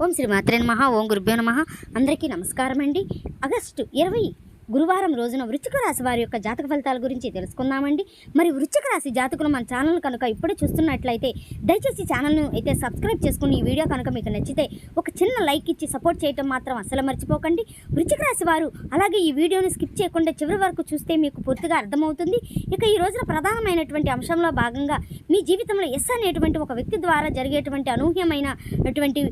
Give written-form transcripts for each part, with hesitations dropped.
ఓం శ్రీ మాత్రే నమః. ఓం గురుభ్యో నమః. అందరికీ నమస్కారం అండి. ఆగస్టు 20 గురువారం రోజున వృశ్చిక రాశి వారి యొక్క జాతక ఫలితాల గురించి తెలుసుకుందామండి. మరి వృశ్చిక రాశి జాతకులు మన ఛానల్ కనుక ఇప్పుడే చూస్తున్నట్లయితే దయచేసి ఛానల్ను అయితే సబ్స్క్రైబ్ చేసుకుని ఈ వీడియో కనుక మీకు నచ్చితే ఒక చిన్న లైక్ ఇచ్చి సపోర్ట్ చేయడం మాత్రం అస్సలు మర్చిపోకండి. వృశ్చిక రాశి వారు అలాగే ఈ వీడియోని స్కిప్ చేయకుండా చివరి వరకు చూస్తే మీకు పూర్తిగా అర్థమవుతుంది. ఇక ఈ రోజున ప్రధానమైనటువంటి అంశంలో భాగంగా మీ జీవితంలో ఎస్ అనేటువంటి ఒక వ్యక్తి ద్వారా జరిగేటువంటి అనూహ్యమైనటువంటి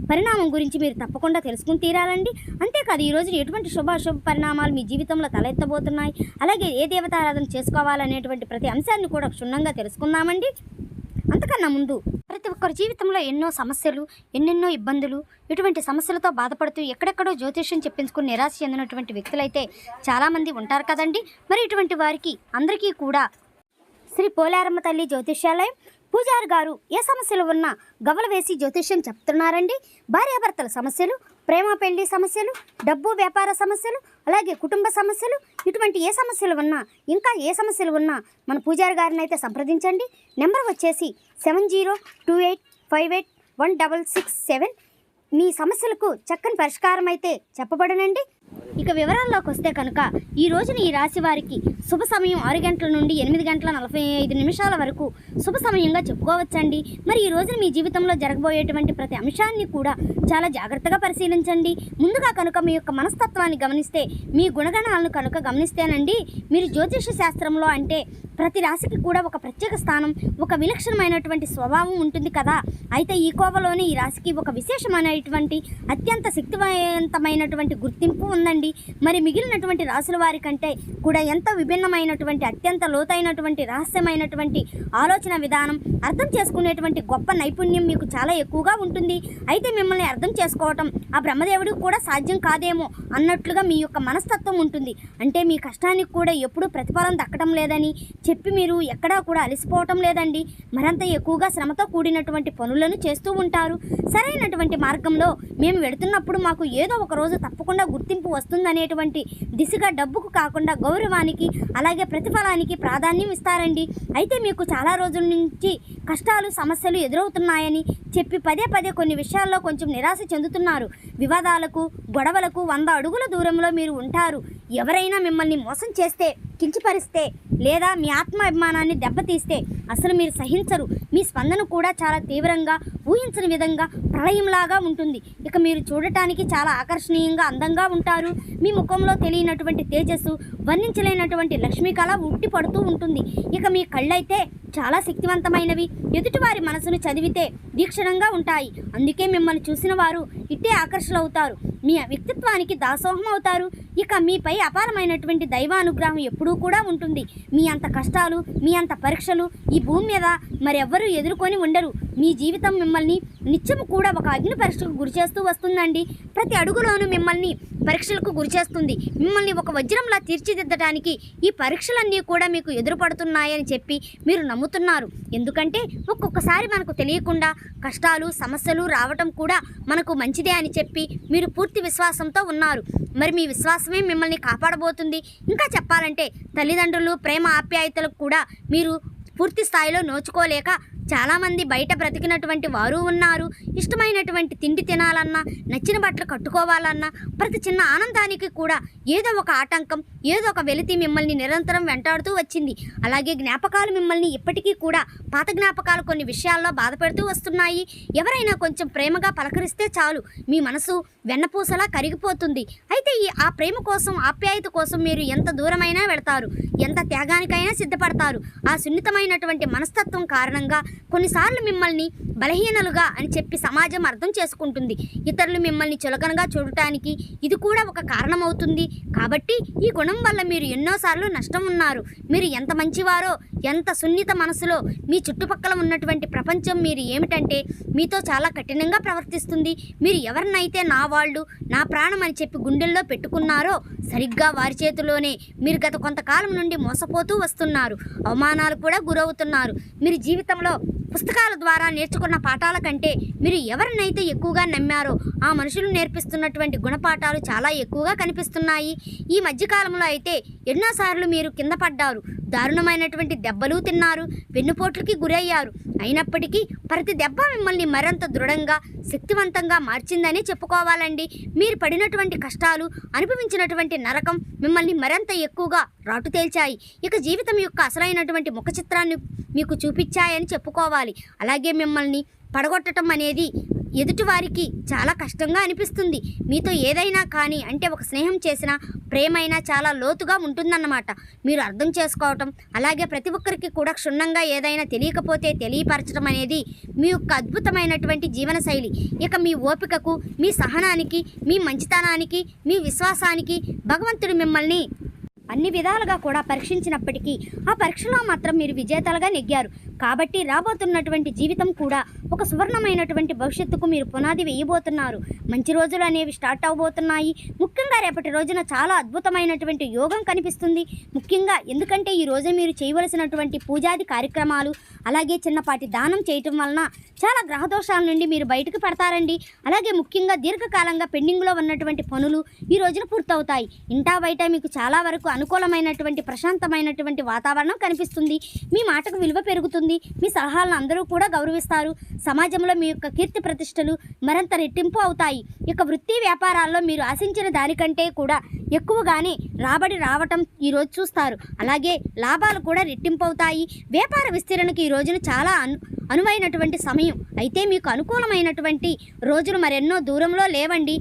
పరిణామం గురించి మీరు తప్పకుండా తెలుసుకుని తీరాలండి. అంతేకాదు ఈరోజు ఎటువంటి శుభాశుభ పరిణామాలు మీ జీవితంలో తలెత్తబోతున్నాయి, అలాగే ఏ దేవతారాధన చేసుకోవాలనేటువంటి ప్రతి అంశాన్ని కూడా క్షుణ్ణంగా తెలుసుకుందామండి. అంతకన్నా ముందు ప్రతి ఒక్కరి జీవితంలో ఎన్నో సమస్యలు, ఎన్నెన్నో ఇబ్బందులు, ఇటువంటి సమస్యలతో బాధపడుతూ ఎక్కడెక్కడో జ్యోతిష్యం చెప్పించుకుని నిరాశ చెందినటువంటి వ్యక్తులైతే చాలామంది ఉంటారు కదండి. మరి ఇటువంటి వారికి అందరికీ కూడా శ్రీ పోలేరమ్మ తల్లి జ్యోతిష్యాలయం పూజారి గారు ఏ సమస్యలు ఉన్నా గవల వేసి జ్యోతిష్యం చెప్తున్నారండి. భార్యాభర్తల సమస్యలు, ప్రేమ పెళ్లి సమస్యలు, డబ్బు వ్యాపార సమస్యలు, అలాగే కుటుంబ సమస్యలు, ఇటువంటి ఏ సమస్యలు ఉన్నా, ఇంకా ఏ సమస్యలు ఉన్నా మన పూజారి గారిని అయితే సంప్రదించండి. నెంబర్ వచ్చేసి 7028581667. మీ సమస్యలకు చక్కని పరిష్కారం అయితే చెప్పబడనండి. ఇక వివరాల్లోకి వస్తే కనుక ఈ రోజున ఈ రాశి వారికి శుభ సమయం 6 గంటల నుండి 8 గంటల 45 నిమిషాల వరకు శుభ సమయంగా చెప్పుకోవచ్చండి. మరి ఈ రోజున మీ జీవితంలో జరగబోయేటువంటి ప్రతి అంశాన్ని కూడా చాలా జాగ్రత్తగా పరిశీలించండి. ముందుగా కనుక మీ యొక్క మనస్తత్వాన్ని గమనిస్తే, మీ గుణగణాలను కనుక గమనిస్తేనండి, మీరు జ్యోతిష శాస్త్రంలో అంటే ప్రతి రాశికి కూడా ఒక ప్రత్యేక స్థానం, ఒక విలక్షణమైనటువంటి స్వభావం ఉంటుంది కదా. అయితే ఈ కోవలోనే ఈ రాశికి ఒక విశేషమైనటువంటి అత్యంత శక్తివంతమైనటువంటి గుర్తింపు ఉందండి. మరి మిగిలినటువంటి రాశుల వారి కంటే కూడా ఎంతో విభిన్నమైనటువంటి అత్యంత లోతైనటువంటి రహస్యమైనటువంటి ఆలోచన విధానం, అర్థం చేసుకునేటువంటి గొప్ప నైపుణ్యం మీకు చాలా ఎక్కువగా ఉంటుంది. అయితే మిమ్మల్ని అర్థం చేసుకోవటం ఆ బ్రహ్మదేవుడికి కూడా సాధ్యం కాదేమో అన్నట్లుగా మీ యొక్క మనస్తత్వం ఉంటుంది. అంటే మీ కష్టానికి కూడా ఎప్పుడూ ప్రతిఫలం దక్కడం లేదని చెప్పి మీరు ఎక్కడా కూడా అలసిపోవటం లేదండి. మరంత ఎక్కువగా శ్రమతో కూడినటువంటి పనులను చేస్తూ ఉంటారు. సరైనటువంటి మార్గంలో మేము వెళుతున్నప్పుడు మాకు ఏదో ఒక రోజు తప్పకుండా గుర్తింపు వస్తుందనేటువంటి దిశగా డబ్బుకు కాకుండా గౌరవానికి, అలాగే ప్రతిఫలానికి ప్రాధాన్యం ఇస్తారండి. అయితే మీకు చాలా రోజుల నుంచి కష్టాలు, సమస్యలు ఎదురవుతున్నాయని చెప్పి పదే పదే కొన్ని విషయాల్లో కొంచెం నిరాశ చెందుతున్నారు. వివాదాలకు, గొడవలకు 100 అడుగుల దూరంలో మీరు ఉంటారు. ఎవరైనా మిమ్మల్ని మోసం చేస్తే, కించపరిస్తే, లేదా మీ ఆత్మాభిమానాన్ని దెబ్బతీస్తే అసలు మీరు సహించరు. మీ స్పందన కూడా చాలా తీవ్రంగా, ఊహించని విధంగా ప్రళయంలాగా ఉంటుంది. ఇక మీరు చూడటానికి చాలా ఆకర్షణీయంగా, అందంగా ఉంటారు. మీ ముఖంలో తెలియనటువంటి తేజస్సు, వర్ణించలేనటువంటి లక్ష్మీ కళ ఉట్టి పడుతూ ఉంటుంది. ఇక మీ కళ్ళైతే చాలా శక్తివంతమైనవి, ఎదుటివారి మనసును చదివితే వీక్షణంగా ఉంటాయి. అందుకే మిమ్మల్ని చూసిన వారు ఇట్టే ఆకర్షణవుతారు, మీ వ్యక్తిత్వానికి దాసోహం అవుతారు. ఇక మీపై అపారమైనటువంటి దైవానుగ్రహం ఎప్పుడూ కూడా ఉంటుంది. మీ అంత కష్టాలు, మీ అంత పరీక్షలు ఈ భూమి మీద మరెవ్వరూ ఎదుర్కొని ఉండరు. మీ జీవితం మిమ్మల్ని నిత్యము కూడా ఒక అగ్ని పరీక్షకు గురి చేస్తూ వస్తుందండి. ప్రతి అడుగులోనూ మిమ్మల్ని పరీక్షలకు గురి చేస్తుంది. మిమ్మల్ని ఒక వజ్రంలా తీర్చిదిద్దడానికి ఈ పరీక్షలన్నీ కూడా మీకు ఎదురుపడుతున్నాయని చెప్పి మీరు నమ్ముతున్నారు. ఎందుకంటే ఒక్కొక్కసారి మనకు తెలియకుండా కష్టాలు, సమస్యలు రావటం కూడా మనకు మంచిదే అని చెప్పి మీరు పూర్తి విశ్వాసంతో ఉన్నారు. మరి మీ విశ్వాసమే మిమ్మల్ని కాపాడబోతుంది. ఇంకా చెప్పాలంటే తల్లిదండ్రులు ప్రేమ ఆప్యాయతలకు కూడా మీరు పూర్తి స్థాయిలో నోచుకోలేక చాలామంది బయట బ్రతికినటువంటి వారు ఉన్నారు. ఇష్టమైనటువంటి తిండి తినాలన్నా, నచ్చిన బట్టలు కట్టుకోవాలన్నా, ప్రతి చిన్న ఆనందానికి కూడా ఏదో ఒక ఆటంకం, ఏదో ఒక వెలితి మిమ్మల్ని నిరంతరం వెంటాడుతూ వచ్చింది. అలాగే జ్ఞాపకాలు మిమ్మల్ని ఇప్పటికీ కూడా పాత జ్ఞాపకాలు కొన్ని విషయాల్లో బాధపెడుతూ వస్తున్నాయి. ఎవరైనా కొంచెం ప్రేమగా పలకరిస్తే చాలు మీ మనసు వెన్నపూసలా కరిగిపోతుంది. అయితే ఆ ప్రేమ కోసం, ఆప్యాయత కోసం మీరు ఎంత దూరమైనా వెళతారు, ఎంత త్యాగానికైనా సిద్ధపడతారు. ఆ సున్నితమైనటువంటి మనస్తత్వం కారణంగా కొన్నిసార్లు మిమ్మల్ని బలహీనలుగా అని చెప్పి సమాజం అర్థం చేసుకుంటుంది. ఇతరులు మిమ్మల్ని చులకనగా చూడటానికి ఇది కూడా ఒక కారణమవుతుంది. కాబట్టి ఈ గుణం వల్ల మీరు ఎన్నోసార్లు నష్టం ఉన్నారు. మీరు ఎంత మంచివారో, ఎంత సున్నిత మనసులో మీ చుట్టుపక్కల ఉన్నటువంటి ప్రపంచం మీరు ఏమిటంటే మీతో చాలా కఠినంగా ప్రవర్తిస్తుంది. మీరు ఎవరినైతే నా వాళ్ళు, నా ప్రాణం అని చెప్పి గుండెల్లో పెట్టుకున్నారో సరిగ్గా వారి చేతిలోనే మీరు గత కొంతకాలం నుండి మోసపోతూ వస్తున్నారు. అవమానాలు కూడా గురవుతున్నారు. మీరు జీవితంలో పుస్తకాల ద్వారా నేర్చుకున్న పాఠాల కంటే మీరు ఎవరినైతే ఎక్కువగా నమ్మారో ఆ మనుషులు నేర్పిస్తున్నటువంటి గుణపాఠాలు చాలా ఎక్కువగా కనిపిస్తున్నాయి. ఈ మధ్యకాలంలో అయితే ఎన్నోసార్లు మీరు కింద పడ్డారు. దారుణమైనటువంటి దెబ్బలు తిన్నారు, వెన్నుపోట్లకి గురయ్యారు. అయినప్పటికీ ప్రతి దెబ్బ మిమ్మల్ని మరింత దృఢంగా, శక్తివంతంగా మార్చిందని చెప్పుకోవాలండి. మీరు పడినటువంటి కష్టాలు, అనుభవించినటువంటి నరకం మిమ్మల్ని మరింత ఎక్కువగా రాటు తేల్చాయి. ఇక జీవితం యొక్క అసలైనటువంటి ముఖ చిత్రాన్ని మీకు చూపించాయని చెప్పుకోవాలి. అలాగే మిమ్మల్ని పడగొట్టడం అనేది ఎదుటివారికి చాలా కష్టంగా అనిపిస్తుంది. మీతో ఏదైనా కానీ అంటే ఒక స్నేహం చేసినా, ప్రేమైనా చాలా లోతుగా ఉంటుందన్నమాట. మీరు అర్థం చేసుకోవటం, అలాగే ప్రతి ఒక్కరికి కూడా క్షుణ్ణంగా ఏదైనా తెలియకపోతే తెలియపరచడం అనేది మీ యొక్క అద్భుతమైనటువంటి జీవనశైలి. ఇక మీ ఓపికకు, మీ సహనానికి, మీ మంచితనానికి, మీ విశ్వాసానికి భగవంతుడు మిమ్మల్ని అన్ని విధాలుగా కూడా పరీక్షించినప్పటికీ ఆ పరీక్షలో మాత్రం మీరు విజేతలుగా నెగ్గారు. కాబట్టి రాబోతున్నటువంటి జీవితం కూడా ఒక సువర్ణమైనటువంటి భవిష్యత్తుకు మీరు పునాది వేయబోతున్నారు. మంచి రోజులు అనేవి స్టార్ట్ అవబోతున్నాయి. ముఖ్యంగా రేపటి రోజున చాలా అద్భుతమైనటువంటి యోగం కనిపిస్తుంది. ముఖ్యంగా ఎందుకంటే ఈ రోజు మీరు చేయవలసినటువంటి పూజాది కార్యక్రమాలు, అలాగే చిన్నపాటి దానం చేయటం వలన చాలా గ్రహదోషాల నుండి మీరు బయటకు పడతారండి. అలాగే ముఖ్యంగా దీర్ఘకాలంగా పెండింగ్లో ఉన్నటువంటి పనులు ఈ రోజున పూర్తవుతాయి. ఇంటా బయట మీకు చాలా వరకు అనుకూలమైనటువంటి ప్రశాంతమైనటువంటి వాతావరణం కనిపిస్తుంది. మీ మాటకు విలువ పెరుగుతుంది. మీ సలహాలను అందరూ కూడా గౌరవిస్తారు. సమాజంలో మీ యొక్క కీర్తి ప్రతిష్టలు మరింత రెట్టింపు అవుతాయి. ఇక వృత్తి వ్యాపారాల్లో మీరు ఆశించిన దానికంటే కూడా ఎక్కువగానే రాబడి రావటం ఈరోజు చూస్తారు. అలాగే లాభాలు కూడా రెట్టింపు అవుతాయి. వ్యాపార విస్తరణకు ఈ రోజున చాలా అనువైనటువంటి సమయం. అయితే మీకు అనుకూలమైనటువంటి రోజులు మరెన్నో దూరంలో లేవండి.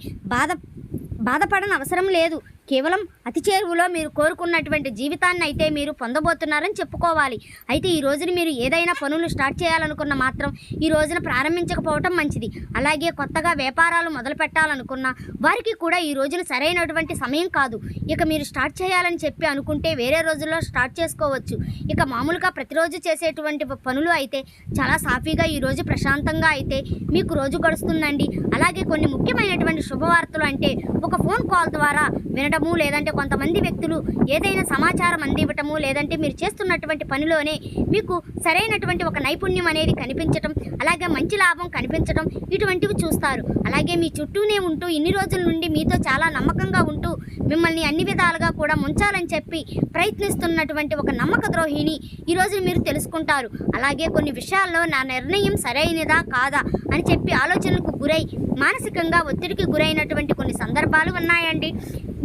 బాధపడని అవసరం లేదు. కేవలం అతి చేరువలో మీరు కోరుకున్నటువంటి జీవితాన్ని అయితే మీరు పొందబోతున్నారని చెప్పుకోవాలి. అయితే ఈ రోజున మీరు ఏదైనా పనులు స్టార్ట్ చేయాలనుకున్న మాత్రం ఈ రోజున ప్రారంభించకపోవటం మంచిది. అలాగే కొత్తగా వ్యాపారాలు మొదలు పెట్టాలనుకున్న వారికి కూడా ఈ రోజున సరైనటువంటి సమయం కాదు. ఇక మీరు స్టార్ట్ చేయాలని చెప్పి అనుకుంటే వేరే రోజుల్లో స్టార్ట్ చేసుకోవచ్చు. ఇక మామూలుగా ప్రతిరోజు చేసేటువంటి పనులు అయితే చాలా సాఫీగా ఈరోజు ప్రశాంతంగా అయితే మీకు రోజు గడుస్తుందండి. అలాగే కొన్ని ముఖ్యమైనటువంటి శుభవార్తలు అంటే ఒక ఫోన్ కాల్ ద్వారా వినడం, లేదంటే కొంతమంది వ్యక్తులు ఏదైనా సమాచారం అందివ్వటము, లేదంటే మీరు చేస్తున్నటువంటి పనిలోనే మీకు సరైనటువంటి ఒక నైపుణ్యం అనేది కనిపించటం, అలాగే మంచి లాభం కనిపించడం, ఇటువంటివి చూస్తారు. అలాగే మీ చుట్టూనే ఉంటూ ఇన్ని రోజుల నుండి మీతో చాలా నమ్మకంగా ఉంటూ మిమ్మల్ని అన్ని విధాలుగా కూడా ముంచాలని చెప్పి ప్రయత్నిస్తున్నటువంటి ఒక నమ్మక ద్రోహిని ఈరోజు మీరు తెలుసుకుంటారు. అలాగే కొన్ని విషయాల్లో నా నిర్ణయం సరైనదా కాదా అని చెప్పి ఆలోచనలకు గురై మానసికంగా ఒత్తిడికి గురైనటువంటి కొన్ని సందర్భాలు ఉన్నాయండి.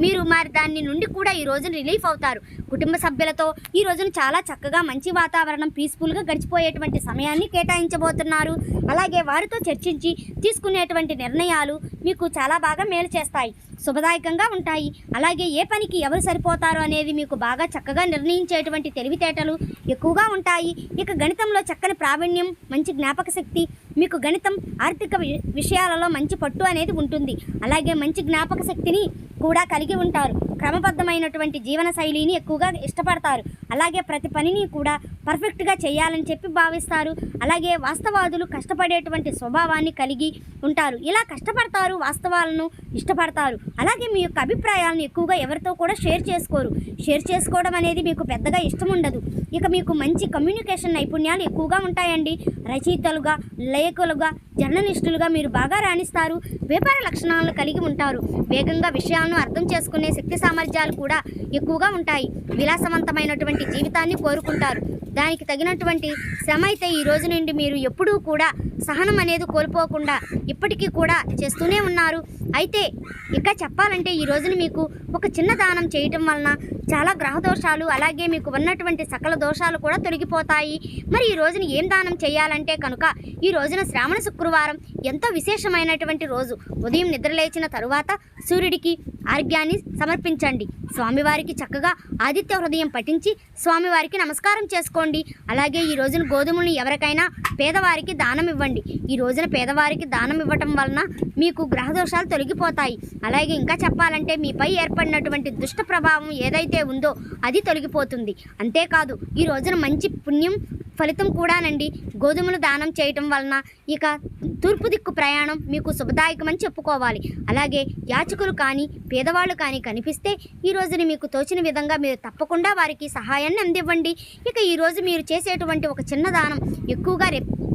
మీరు మరి దాని నుండి కూడా ఈ రోజున రిలీఫ్ అవుతారు. కుటుంబ సభ్యులతో ఈ రోజున చాలా చక్కగా మంచి వాతావరణం, పీస్ఫుల్గా గడిచిపోయేటువంటి సమయాన్ని కేటాయించబోతున్నారు. అలాగే వారితో చర్చించి తీసుకునేటువంటి నిర్ణయాలు మీకు చాలా బాగా మేలు చేస్తాయి, శుభదాయకంగా ఉంటాయి. అలాగే ఏ పనికి ఎవరు సరిపోతారో అనేది మీకు బాగా చక్కగా నిర్ణయించేటువంటి తెలివితేటలు ఎక్కువగా ఉంటాయి. ఇక గణితంలో చక్కని ప్రావీణ్యం, మంచి జ్ఞాపక శక్తి, మీకు గణితం, ఆర్థిక విషయాలలో మంచి పట్టు అనేది ఉంటుంది. అలాగే మంచి జ్ఞాపక శక్తిని కూడా కలిగి ఉంటారు. క్రమబద్ధమైనటువంటి జీవన శైలిని ఎక్కువగా ఇష్టపడతారు. అలాగే ప్రతి పనిని కూడా పర్ఫెక్ట్గా చేయాలని చెప్పి భావిస్తారు. అలాగే వాస్తవాదులు కష్టపడేటువంటి స్వభావాన్ని కలిగి ఉంటారు. ఇలా కష్టపడతారు, వాస్తవాలను ఇష్టపడతారు. అలాగే మీ యొక్క అభిప్రాయాలను ఎక్కువగా ఎవరితో కూడా షేర్ చేసుకోరు. షేర్ చేసుకోవడం అనేది మీకు పెద్దగా ఇష్టం ఉండదు. ఇక మీకు మంచి కమ్యూనికేషన్ నైపుణ్యాలు ఎక్కువగా ఉంటాయండి. రచయితలుగా, లేఖకులుగా, జర్నలిస్టులుగా మీరు బాగా రాణిస్తారు. వ్యాపార లక్షణాలను కలిగి ఉంటారు. వేగంగా విషయాలను అర్థం చేసుకునే శక్తి సామర్థ్యాలు కూడా ఎక్కువగా ఉంటాయి. విలాసవంతమైనటువంటి జీవితాన్ని కోరుకుంటారు. దానికి తగినటువంటి శ్రమ అయితే ఈ రోజు నుండి మీరు ఎప్పుడూ కూడా సహనం అనేది కోల్పోకుండా ఇప్పటికీ కూడా చేస్తూనే ఉన్నారు. అయితే ఇక చెప్పాలంటే ఈ రోజున మీకు ఒక చిన్న దానం చేయటం వలన చాలా గ్రహ దోషాలు, అలాగే మీకు ఉన్నటువంటి సకల దోషాలు కూడా తొలగిపోతాయి. మరి ఈ రోజున ఏం దానం చేయాలంటే కనుక ఈ రోజున శ్రావణ శుక్రవారం ఎంతో విశేషమైనటువంటి రోజు. ఉదయం నిద్రలేచిన తరువాత సూర్యుడికి ఆర్ఘ్యాన్ని సమర్పించండి. స్వామివారికి చక్కగా ఆదిత్య హృదయం పఠించి స్వామివారికి నమస్కారం చేసుకోండి. అలాగే ఈ రోజున గోధుమలను ఎవరికైనా పేదవారికి దానం ఇవ్వండి. ఈ రోజున పేదవారికి దానం ఇవ్వటం వలన మీకు గ్రహదోషాలు తొలగిపోతాయి. అలాగే ఇంకా చెప్పాలంటే మీపై ఏర్పడినటువంటి దుష్ట ప్రభావం ఏదైతే ఉందో అది తొలగిపోతుంది. అంతేకాదు ఈ రోజున మంచి పుణ్యం ఫలితం కూడానండి. గోధుమలు దానం చేయటం వలన ఇక తూర్పు దిక్కు ప్రయాణం మీకు శుభదాయకమని చెప్పుకోవాలి. అలాగే యాచకులు కానీ పేదవాళ్ళు కానీ కనిపిస్తే ఈ రోజున మీకు తోచిన విధంగా మీరు తప్పకుండా వారికి సహాయాన్ని అందివ్వండి. ఇక ఈరోజు మీరు చేసేటువంటి ఒక చిన్న దానం ఎక్కువగా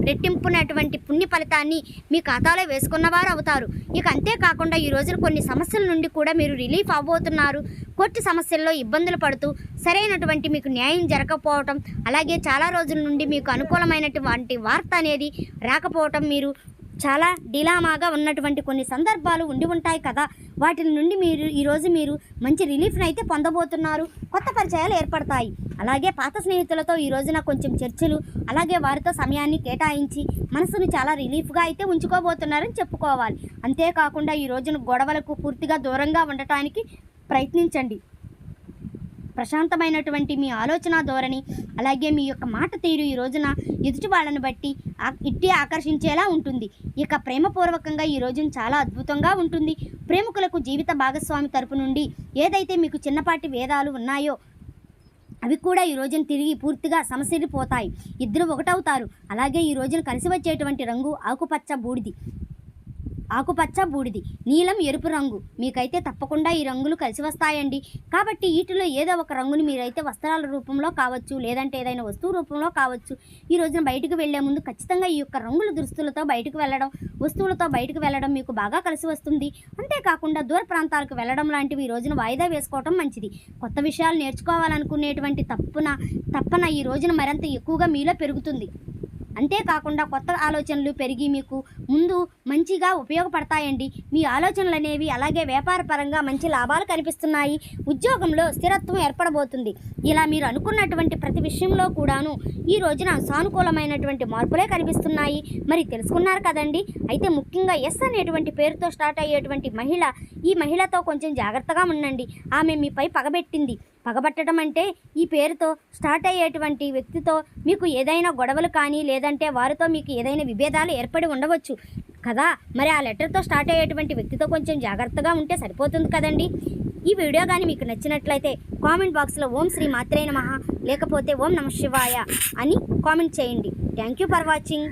రెట్టింపునటువంటి పుణ్య ఫలితాన్ని మీ ఖాతాలో వేసుకున్నవారు అవుతారు. ఇక అంతేకాకుండా ఈ రోజున కొన్ని సమస్యల నుండి కూడా మీరు రిలీఫ్ అవ్వబోతున్నారు. కోర్టు సమస్యల్లో ఇబ్బందులు పడుతూ సరైనటువంటి మీకు న్యాయం జరగకపోవటం, అలాగే చాలా రోజుల నుండి మీకు అనుకూలమైనటువంటి వార్త అనేది రాకపోవటం, మీరు చాలా డిలామాగా ఉన్నటువంటి కొన్ని సందర్భాలు ఉండి ఉంటాయి కదా, వాటి నుండి ఈరోజు మీరు మంచి రిలీఫ్ని అయితే పొందబోతున్నారు. కొత్త పరిచయాలు ఏర్పడతాయి. అలాగే పాత స్నేహితులతో ఈ రోజున కొంచెం చర్చలు, అలాగే వారితో సమయాన్ని కేటాయించి మనసును చాలా రిలీఫ్గా అయితే ఉంచుకోబోతున్నారని చెప్పుకోవాలి. అంతేకాకుండా ఈ రోజున గొడవలకు పూర్తిగా దూరంగా ఉండటానికి ప్రయత్నించండి. ప్రశాంతమైనటువంటి మీ ఆలోచన ధోరణి, అలాగే మీ యొక్క మాట తీరు ఈ రోజున ఎదుటి వాళ్ళని బట్టి ఇట్టే ఆకర్షించేలా ఉంటుంది. ఇక ప్రేమపూర్వకంగా ఈ రోజున చాలా అద్భుతంగా ఉంటుంది. ప్రేమికులకు జీవిత భాగస్వామి తరపు నుండి ఏదైతే మీకు చిన్నపాటి భేదాలు ఉన్నాయో అవి కూడా ఈ రోజున తిరిగి పూర్తిగా సమసిల్లిపోతాయి. ఇద్దరు ఒకటవుతారు. అలాగే ఈ రోజున కలిసి వచ్చేటువంటి రంగు ఆకుపచ్చ బూడిది, నీలం ఎరుపు రంగు. మీకైతే తప్పకుండా ఈ రంగులు కలిసి వస్తాయండి. కాబట్టి వీటిలో ఏదో ఒక రంగుని మీరైతే వస్త్రాల రూపంలో కావచ్చు, లేదంటే ఏదైనా వస్తువు రూపంలో కావచ్చు, ఈ రోజున బయటకు వెళ్లే ముందు ఖచ్చితంగా ఈ యొక్క రంగుల దుస్తులతో వస్తువులతో బయటకు వెళ్ళడం మీకు బాగా కలిసి వస్తుంది. అంతేకాకుండా దూర ప్రాంతాలకు వెళ్ళడం లాంటివి ఈ రోజున వాయిదా వేసుకోవడం మంచిది. కొత్త విషయాలు నేర్చుకోవాలనుకునేటువంటి తప్పన ఈ రోజున మరింత ఎక్కువగా మీలో పెరుగుతుంది. అంతేకాకుండా కొత్త ఆలోచనలు పెరిగి మీకు ముందు మంచిగా ఉపయోగపడతాయండి. మీ ఆలోచనలు అనేవి అలాగే వ్యాపార పరంగా మంచి లాభాలు కనిపిస్తున్నాయి. ఉద్యోగంలో స్థిరత్వం ఏర్పడబోతుంది. ఇలా మీరు అనుకున్నటువంటి ప్రతి విషయంలో కూడాను ఈ రోజున సానుకూలమైనటువంటి మార్పులే కనిపిస్తున్నాయి. మరి తెలుసుకున్నారు కదండి. అయితే ముఖ్యంగా ఎస్ అనేటువంటి పేరుతో స్టార్ట్ అయ్యేటువంటి ఈ మహిళతో కొంచెం జాగ్రత్తగా ఉండండి. ఆమె మీపై పగబట్టడం అంటే ఈ పేరుతో స్టార్ట్ అయ్యేటువంటి వ్యక్తితో మీకు ఏదైనా గొడవలు కానీ, లేదంటే వారితో మీకు ఏదైనా విభేదాలు ఏర్పడి ఉండవచ్చు కదా. మరి ఆ లెటర్తో స్టార్ట్ అయ్యేటువంటి వ్యక్తితో కొంచెం జాగ్రత్తగా ఉంటే సరిపోతుంది కదండి. ఈ వీడియో కానీ మీకు నచ్చినట్లయితే కామెంట్ బాక్స్లో ఓం శ్రీ మాత్రే నమః లేకపోతే ఓం నమః శివాయ అని కామెంట్ చేయండి. Thank you for watching.